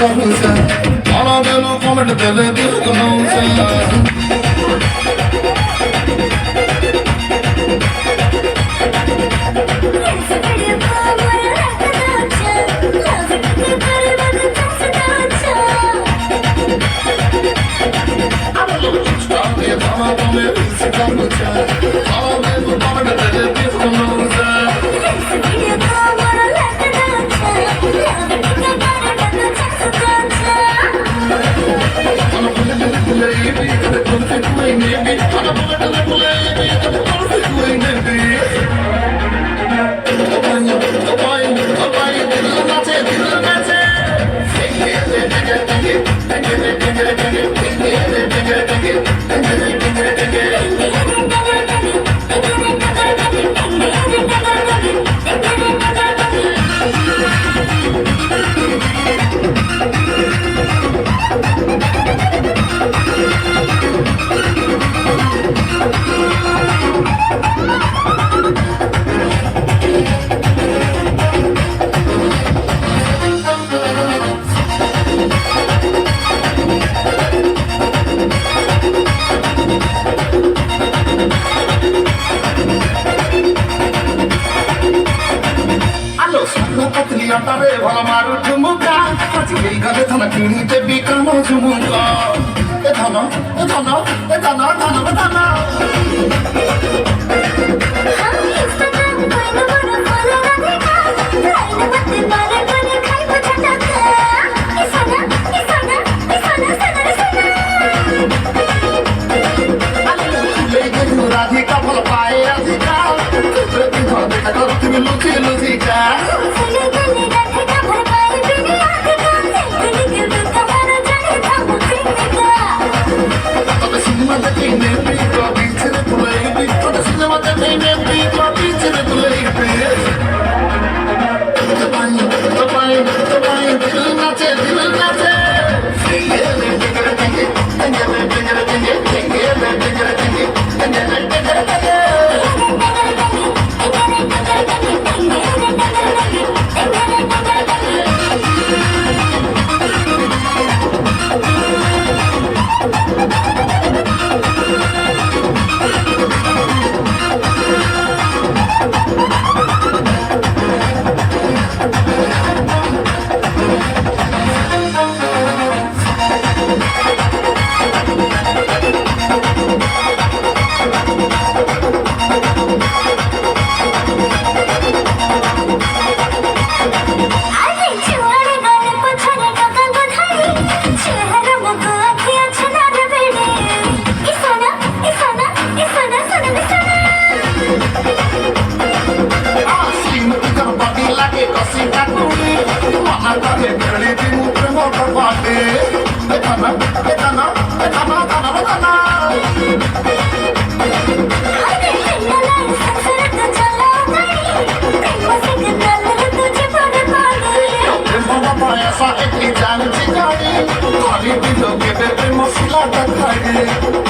करूँ से आना देना कमेंट दे दिल को से Tare bhala maru jumuka aji ei gale thana kinite bikano jumuka e thana radhika bhal paaye radhika prati dhane karo tumi luchi ka ऐसा एक जान चिकाड़ी खाली दिलों के बेबे मसला तक खाए